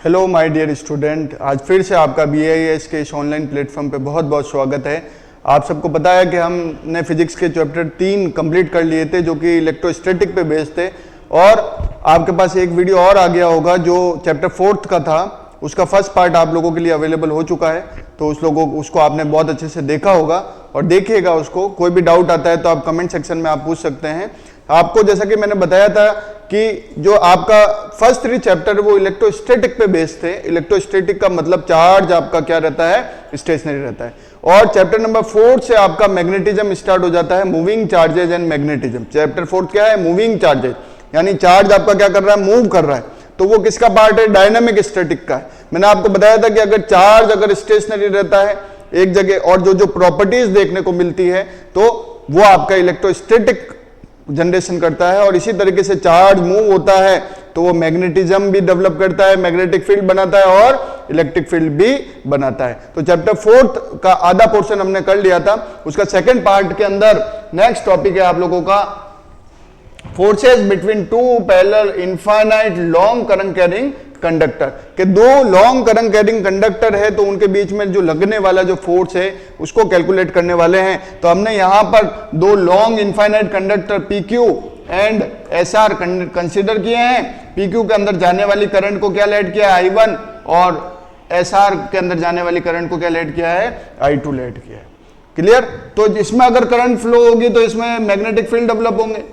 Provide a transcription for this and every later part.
Hello my dear student, आज फिर से आपका BIS के इस ऑनलाइन प्लेटफॉर्म पे बहुत बहुत स्वागत है। आप सबको पता है कि हमने फिजिक्स के चैप्टर 3 कंप्लीट कर लिए थे जो कि इलेक्ट्रोस्टैटिक पे बेस्ड थे, और आपके पास एक वीडियो और आ गया होगा जो चैप्टर 4 का था। उसका फर्स्ट पार्ट आप लोगों के लिए अवेलेबल हो चुका है, तो उसको आपने बहुत अच्छे से देखा होगा और देखिएगा उसको। कोई भी डाउट आता है तो आप कमेंट सेक्शन में आप पूछ सकते हैं। आपको जैसा कि मैंने बताया था कि जो आपका फर्स्ट 3 चैप्टर वो इलेक्ट्रोस्टैटिक पे बेस्ड थे। इलेक्ट्रोस्टैटिक का मतलब चार्ज आपका क्या रहता है, स्टेशनरी रहता है। और चैप्टर नंबर 4 से आपका मैग्नेटिज्म स्टार्ट हो जाता है, moving charges and magnetism. Chapter 4 क्या है, मूविंग चार्जेज, यानी चार्ज आपका क्या कर रहा है, मूव कर रहा है। तो वो किसका पार्ट है, डायनामिक स्टैटिक का है। मैंने आपको बताया था कि अगर चार्ज अगर स्टेशनरी रहता है एक जगह और जो प्रॉपर्टीज देखने को मिलती है तो वो आपका इलेक्ट्रोस्टैटिक जनरेशन करता है। और इसी तरीके से चार्ज मूव होता है तो वो मैग्नेटिज्म भी डेवलप करता है, मैग्नेटिक फील्ड बनाता है और इलेक्ट्रिक फील्ड भी बनाता है। तो चैप्टर 4 का आधा पोर्शन हमने कर लिया था। उसका सेकंड पार्ट के अंदर नेक्स्ट टॉपिक है आप लोगों का forces between two parallel infinite long current carrying conductor. के दो लॉन्ग करंट कैरिंग कंडक्टर है तो उनके बीच में जो लगने वाला जो फोर्स है उसको कैलकुलेट करने वाले हैं। तो हमने यहां पर दो long infinite conductor PQ and SR consider किए हैं। PQ के अंदर जाने वाली करंट को क्या लेट किया है, I1, और SR के अंदर जाने वाली करंट को क्या लेट किया है, I2 लेट किया है। क्लियर। तो इसमें अगर करंट फ्लो होगी तो इसमें मैग्नेटिक फील्ड डेवलप होंगे,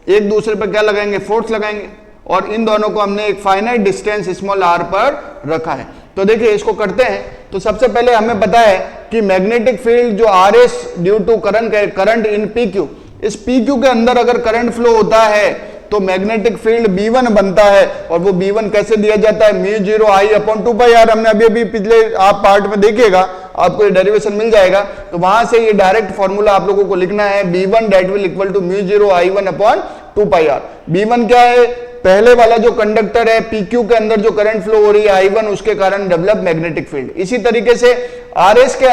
एक दूसरे पर क्या लगाएंगे, फोर्स लगाएंगे, और इन दोनों को हमने एक फाइनाइट डिस्टेंस स्मॉल r पर रखा है। तो देखिए इसको करते हैं। तो सबसे पहले हमें पता है कि मैग्नेटिक फील्ड जो RS due to current in PQ, इस PQ के अंदर अगर करंट फ्लो होता है तो मैग्नेटिक फील्ड B1 बनता है। और वो B1 कैसे दिया जाता है, μ0I/2πr। हमने अभी पिछले आप पार्ट में देखिएगा, आपको ये डेरिवेशन मिल जाएगा। तो वहां से ये डायरेक्ट फॉर्मूला आप लोगों को लिखना है, B1 that will equal to μ0I1/2πr। B1 क्या है, पहले वाला जो कंडक्टर है PQ के अंदर जो करंट फ्लो हो रही है I1, उसके कारण डेवलप मैग्नेटिक फील्ड। इसी तरीके से RS के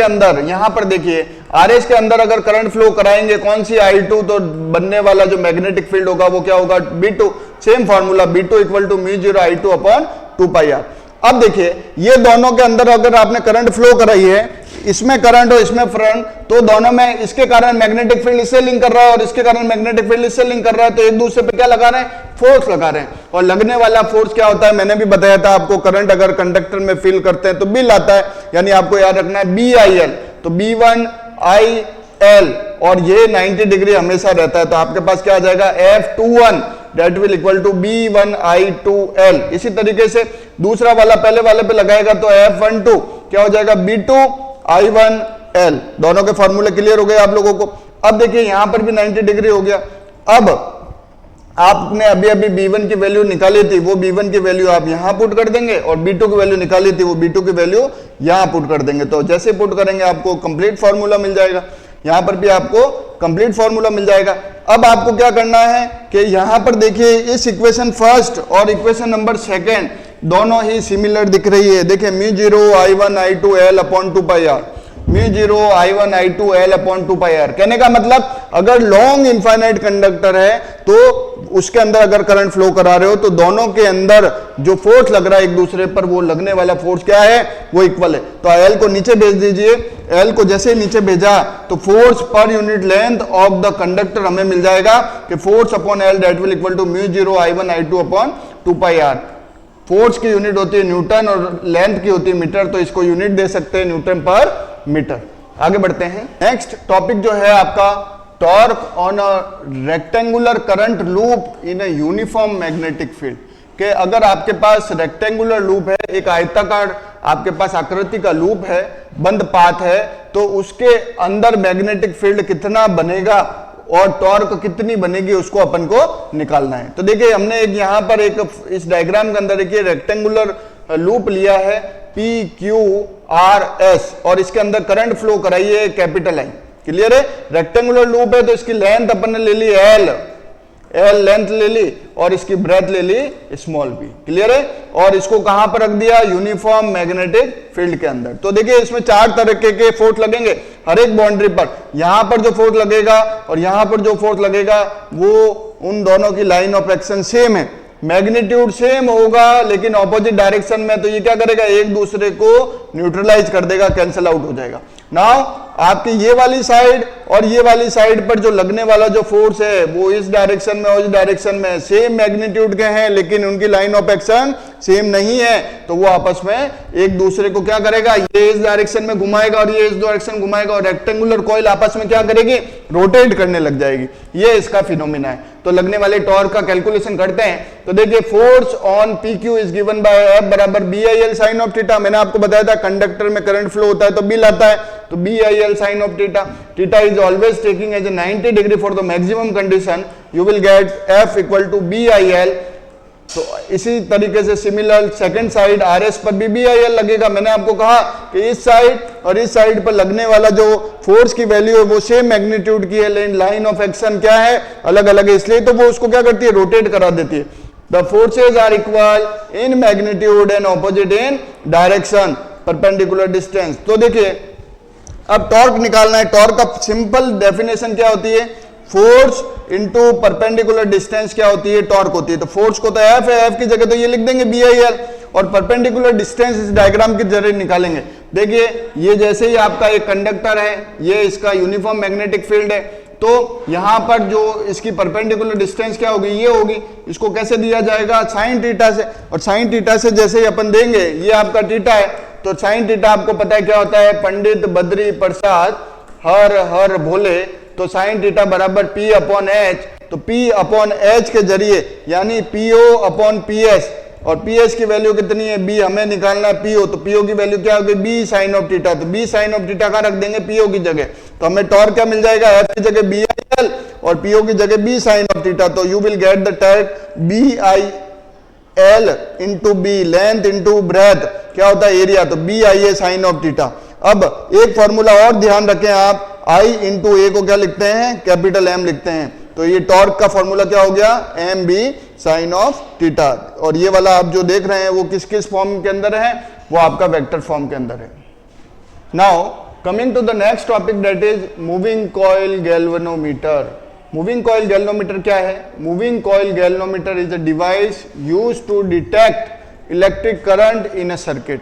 अंदर यहां पर देखिए, RS के अंदर अगर करंट फ्लो कराएंगे कौन सी, I2, तो बनने वाला जो मैग्नेटिक फील्ड होगा वो क्या होगा, B2। Same formula, B2 equal to μ0I2/2πr। अब देखिए ये दोनों के अंदर अगर आपने करंट फ्लो कराई है, इसमें करंट और इसमें फ्रंट, तो दोनों में इसके कारण मैग्नेटिक फील्ड इससे लिंक कर रहा है और इसके कारण मैग्नेटिक फील्ड इससे लिंक कर रहा है। तो एक दूसरे पे क्या लगा रहे हैं, फोर्स लगा रहे हैं। और लगने वाला फोर्स क्या होता है, मैंने भी बताया था आपको, करंट अगर कंडक्टर में फील करते हैं तो बिल आता है, यानी आपको याद रखना है BIL। तो B1IL, और ये 90 डिग्री हमेशा रहता है। तो आपके पास क्या आ जाएगा, F21 that will equal to B1I2L। इसी तरीके से दूसरा वाला पहले वाले पे लगाएगा तो F12 क्या हो जाएगा, B2I1L। दोनों के फॉर्मूले क्लियर हो गए आप लोगों को। अब देखिए यहां पर भी 90 डिग्री हो गया। अब आपने अभी B1 की वैल्यू निकाली थी, वो B1 की वैल्यू आप यहां पुट कर देंगे, और B2 की वैल्यू निकाली थी, वो B2 की वैल्यू यहां पुट कर देंगे। तो जैसे पुट करेंगे आपको कंप्लीट फॉर्मूला मिल जाएगा, यहां पर भी आपको कंप्लीट फॉर्मूला मिल जाएगा। अब आपको क्या करना है कि यहां पर देखिए इस इक्वेशन फर्स्ट और इक्वेशन नंबर सेकंड दोनों ही सिमिलर दिख रही है। देखिए μ0I1I2L/2πr, μ0I1I2L/2πr। कहने का मतलब अगर लॉन्ग इनफाइनाइट कंडक्टर है तो उसके अंदर अगर करंट फ्लो करा रहे हो तो दोनों के अंदर जो फोर्स लग रहा है एक दूसरे पर, वो लगने वाला फोर्स क्या है, वो इक्वल है। तो L को नीचे भेज दीजिए। L को जैसे नीचे भेजा तो फोर्स पर unit length of the conductor हमें मिल जाएगा कि force upon L that will equal to μ0I1I2/2πr। Force की यूनिट होती है न्यूटन और लेंथ की होती है मीटर, तो इसको यूनिट दे सकते हैं न्यूटन पर मीटर। आगे बढ़ते हैं। नेक्स्ट टॉपिक जो है आपका torque on a rectangular current loop in a uniform magnetic field. के अगर आपके पास रेक्टेंगुलर लूप है, एक आयताकार आपके पास आकृति का लूप है, बंद पाथ है, तो उसके अंदर मैग्नेटिक फील्ड कितना बनेगा और टॉर्क कितनी बनेगी उसको अपन को निकालना है। तो देखिए हमने एक यहां पर एक इस डायग्राम के अंदर देखिए रेक्टेंगुलर लूप लिया है PQRS, और इसके अंदर करंट फ्लो कराइए कैपिटल I। क्लियर है। रेक्टेंगुलर लूप है तो इसकी लेंथ अपन ने ले ली L लेंथ ले ली, और इसकी ब्रेथ ले ली स्मॉल b। क्लियर है। और इसको कहां पर रख दिया, यूनिफॉर्म मैग्नेटिक फील्ड के अंदर। तो देखिए इसमें 4 तरह के फोर्स लगेंगे हर एक बाउंड्री पर। यहां पर जो फोर्स लगेगा और यहां पर जो फोर्स लगेगा वो उन दोनों की लाइन ऑफ एक्शन सेम है। मैग्नीट्यूड सेम होगा लेकिन ऑपोजिट डायरेक्शन में, तो ये क्या करेगा, एक दूसरे को न्यूट्रलाइज कर देगा, कैंसिल आउट हो जाएगा। नाउ आपकी ये वाली साइड और ये वाली साइड पर जो लगने वाला जो फोर्स है वो इस डायरेक्शन में और इस डायरेक्शन में सेम मैग्नीट्यूड के हैं, लेकिन उनकी लाइन ऑफ एक्शन सेम नहीं है, तो वो आपस में एक दूसरे को क्या करेगा, ये इस डायरेक्शन में घुमाएगा और ये इस डायरेक्शन घुमाएगा और रेक्टेंगुलर कॉइल आपस में क्या करेगी, रोटेट करने लग जाएगी। ये इसका फिनोमिना है। तो लगने वाले टॉर्क का कैलकुलेशन करते हैं। तो देखिए force on P Q is given by F बराबर B I L sine of theta. मैंने आपको बताया था कंडक्टर में करंट फ्लो होता है तो बी लाता है, तो B I L sine of theta. Theta is always taking as a 90 degree for the maximum condition, you will get F equal to B I L. तो इसी तरीके से similar second side R S पर भी B I L लगेगा। मैंने आपको कहा कि इस साइड और इस साइड पर लगने वाला जो फोर्स की वैल्यू है वो सेम मैग्नीट्यूड की है, लेकिन लाइन ऑफ एक्शन क्या है, अलग अलग है, इसलिए तो वो उसको क्या करती है, रोटेट करा देती है। The forces are equal in magnitude and opposite in direction perpendicular distance. तो देखिए अब टॉर्क निकालना है। टॉर्क का सिंपल डेफिनेशन क्या होती है, फोर्स इनटू परपेंडिकुलर डिस्टेंस क्या होती है, टॉर्क होती है। तो फोर्स को तो एफ है, एफ की जगह तो ये लिख देंगे बी आई एल, और परपेंडिकुलर डिस्टेंस इस डायग्राम के जरिए निकालेंगे। देखिए ये जैसे ही आपका एक कंडक्टर है, ये इसका यूनिफॉर्म मैग्नेटिक फील्ड है, तो यहां पर जो इसकी परपेंडिकुलर डिस्टेंस क्या होगी, ये होगी। इसको कैसे दिया जाएगा, साइन थीटा से, और साइन थीटा से जैसे ही अपन देंगे, ये आपका थीटा है, तो साइन थीटा आपको पता है क्या होता है, पंडित बद्री प्रसाद हर हर भोले, तो साइन थीटा बराबर पी अपॉन एच। तो पी अपॉन एच के जरिए यानी पीओ अपॉन पी एस, और पी एस की वैल्यू कितनी है, बी हमें निकालना है पीओ, तो पीओ की वैल्यू क्या होगी, बी साइन ऑफ थीटा। तो बी साइन ऑफ थीटा का रख देंगे पीओ की जगह, तो हमें टॉर्क क्या मिल जाएगा, एफ की जगह बी आई एल और पीओ की जगह बी साइन ऑफ थीटा। तो you will get the torque B I L into B, length into breadth क्या होता है, एरिया, तो B I A sine of theta. अब एक फॉर्मूला और ध्यान रखें आप, I इंटू ए को क्या लिखते हैं, कैपिटल एम लिखते हैं। तो ये टॉर्क का फॉर्मूला क्या हो गया, M B sine of theta. और ये वाला आप जो देख रहे हैं वो किस किस फॉर्म के अंदर है, वो आपका वेक्टर फॉर्म के अंदर है। Now coming to the next topic, that is moving coil galvanometer. Moving coil galvanometer क्या है, moving coil galvanometer is a device used to detect electric current in a circuit.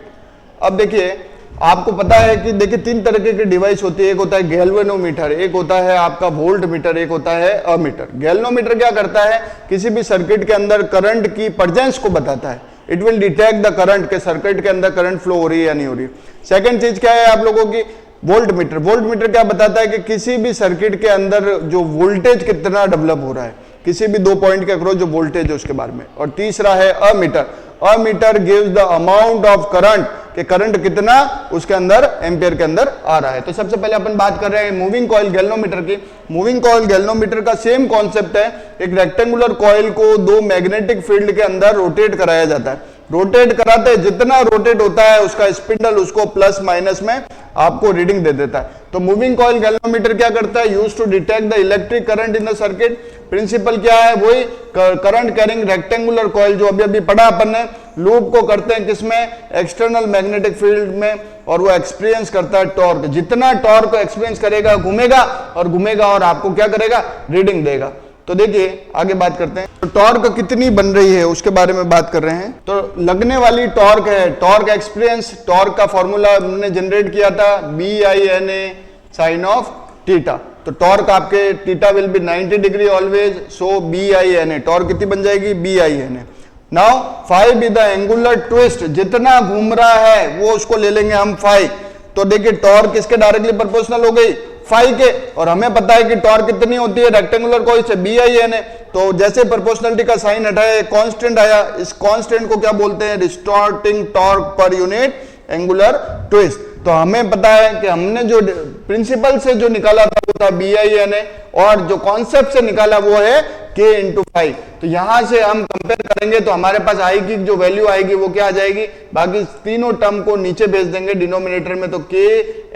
अब देखिए आपको पता है कि देखिए तीन तरीके की डिवाइस होती है, एक होता है गैल्वेनोमीटर, एक होता है आपका वोल्ट मीटर, एक होता है अमीटर। गैल्वेनोमीटर क्या करता है, किसी भी सर्किट के अंदर करंट की प्रेजेंस को बताता है। It will detect the current के सर्किट के अंदर करंट फ्लो हो रही है या नहीं हो रही है। सेकंड चीज क्या है आप लोगों की, वोल्ट मीटर। वोल्ट मीटर क्या बताता है कि किसी भी सर्किट के अंदर जो वोल्टेज कितना डेवलप हो रहा है, किसी भी दो पॉइंट के अक्रॉस जो वोल्टेज है उसके बारे में। और तीसरा है ammeter. Ammeter gives the amount of current, कि करंट कितना उसके अंदर एम्पियर के अंदर आ रहा है। तो सबसे पहले अपन बात कर रहे हैं मूविंग कॉइल गैल्वेनोमीटर की। मूविंग कॉइल गैल्वेनोमीटर का सेम कॉन्सेप्ट है, एक रेक्टेंगुलर कॉइल को दो मैग्नेटिक फील्ड के अंदर रोटेट कराया जाता है। रोटेट कराते जितना रोटेट होता है उसका स्पिंडल उसको प्लस माइनस में आपको रीडिंग दे देता है। तो मूविंग कॉइल गैल्वेनोमीटर क्या करता है, used to detect the electric current in the circuit. Principle क्या है, वही करंट कैरिंग रेक्टेंगुलर कॉइल जो अभी अभी पढ़ा अपन ने, लूप को करते हैं किसमें, एक्सटर्नल मैग्नेटिक फील्ड में, और वो एक्सपीरियंस करता है टॉर्क। जितना टॉर्क एक्सपीरियंस करेगा घूमेगा और घूमेगा और आपको क्या करेगा, रीडिंग देगा। तो देखिए आगे बात करते हैं, तो टॉर्क कितनी बन रही है उसके बारे में बात कर रहे हैं। तो लगने वाली टॉर्क है, टॉर्क एक्सपीरियंस, टॉर्क का फॉर्मूला हमने जनरेट किया था B I N A sine of theta. तो टॉर्क आपके theta will be 90 degree always, so B I N A, torque कितनी बन जाएगी, B I N A. Now five is the angular twist, जितना घूम रहा है वो उसको ले लेंगे हम फाइव। तो देखिए टॉर्क किसके डायरेक्टली प्रोपोर्शनल हो गई, फाइव के, और हमें पता है कि टॉर्क कितनी होती है रेक्टेंगुलर कॉइल से, बी आई एन ए। तो जैसे प्रोपोर्शनलिटी का साइन हटाया, कांस्टेंट आया, इस कांस्टेंट को क्या बोलते हैं, restarting torque per unit angular twist. तो हमें पता है कि हमने जो प्रिंसिपल से जो निकाला था वो था बी आई एन ए, और जो कॉन्सेप्ट से निकाला वो है के इंटू फाइव। तो यहां से हम कंपेयर करेंगे तो हमारे पास आई की जो वैल्यू आएगी वो क्या आ जाएगी, बाकी तीनों टर्म को नीचे भेज देंगे डिनोमिनेटर में, तो के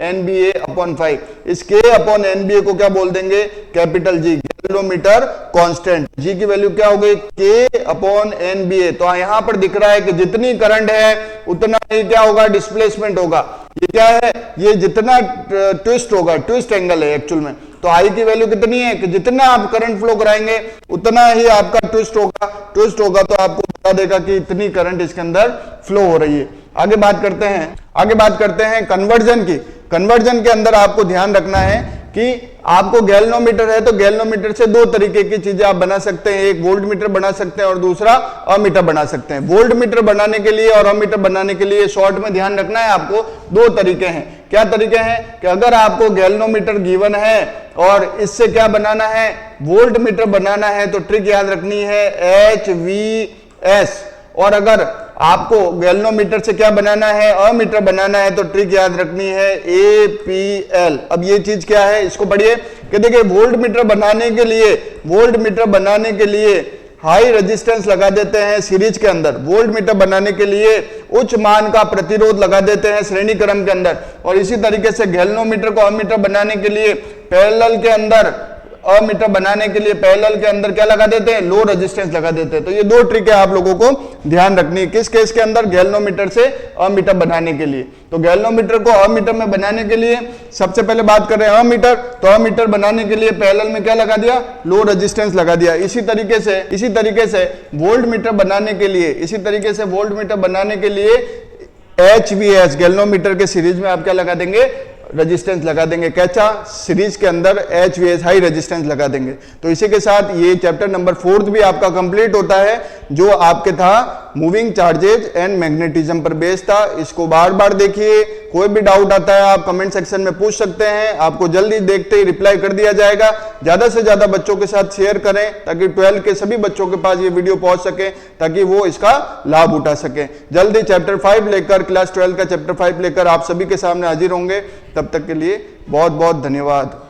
एन बी ए अपॉन 5। इस के अपॉन एन बी ए को क्या बोल देंगे, कैपिटल जी, गैल्वेनोमीटर कांस्टेंट। जी की वैल्यू क्या हो गई, के अपॉन एन बी ए। तो यहां पर दिख रहा है कि जितनी करंट है उतना ही क्या होगा, डिस्प्लेसमेंट होगा। ये क्या है, ये जितना ट्विस्ट होगा, ट्विस्ट एंगल है एक्चुअल में, तो आई की वैल्यू कितनी है कि जितना आप करंट फ्लो कराएंगे उतना ही आपका ट्विस्ट होगा तो आपको बता देगा कि इतनी करंट इसके अंदर फ्लो हो रही है। आगे बात करते हैं कन्वर्जन की। कन्वर्जन के अंदर आपको ध्यान रखना है कि आपको गैल्वेनोमीटर है तो गैल्वेनोमीटर से दो तरीके की चीजें आप बना सकते हैं, एक वोल्ट मीटर बना सकते हैं और दूसरा अमीटर बना सकते हैं। वोल्ट मीटर बनाने के लिए और अमीटर बनाने के लिए शॉर्ट में ध्यान रखना है आपको दो तरीके हैं। क्या तरीके हैं कि अगर आपको गैल्वेनोमीटर गिवन है और इससे क्या बनाना है, वोल्ट मीटर बनाना है, तो ट्रिक याद रखनी है HVS। और अगर आपको गैल्वेनोमीटर से क्या बनाना है, अमीटर बनाना है, तो ट्रिक याद रखनी है APL। अब ये चीज क्या है इसको पढ़िए कि देखिए वोल्ट मीटर बनाने के लिए हाई रेजिस्टेंस लगा देते हैं सीरीज के अंदर, वोल्ट मीटर बनाने के लिए उच्च मान का प्रतिरोध लगा देते हैं श्रेणी क्रम के अंदर, और इसी तरीके से गैल्वेनोमीटर को अमीटर बनाने के लिए पैरेलल के अंदर क्या लगा देते हैं, लो रेजिस्टेंस लगा देते हैं। तो ये दो ट्रिक है आप लोगों को ध्यान रखनी है किस केस के अंदर, गैल्वेनोमीटर से अमीटर बनाने के लिए। तो गैल्वेनोमीटर को अमीटर में बनाने के लिए सबसे पहले बात कर रहे हैं अमीटर, तो अमीटर बनाने के लिए पैरेलल में क्या लगा दिया, लो रेजिस्टेंस लगा दिया। इसी तरीके से वोल्ट मीटर बनाने के लिए HVS गैल्वेनोमीटर के सीरीज में आप क्या लगा देंगे, रेजिस्टेंस लगा देंगे। कैसा, सीरीज के अंदर HVS हाई रेजिस्टेंस लगा देंगे। तो इसी के साथ ये चैप्टर नंबर 4 भी आपका कंप्लीट होता है, जो आपके था मूविंग चार्जेज एंड मैग्नेटिज्म पर बेस्ड था। इसको बार बार देखिए, कोई भी डाउट आता है आप कमेंट सेक्शन में पूछ सकते हैं, आपको जल्दी देखते ही रिप्लाई कर दिया जाएगा। ज्यादा से ज्यादा बच्चों के साथ शेयर करें ताकि 12 के सभी बच्चों के पास ये वीडियो पहुंच सके, ताकि वो इसका लाभ उठा सके। जल्दी चैप्टर 5 लेकर, क्लास 12 का चैप्टर 5 लेकर आप सभी के सामने हाजिर होंगे। तब तक के लिए बहुत बहुत धन्यवाद।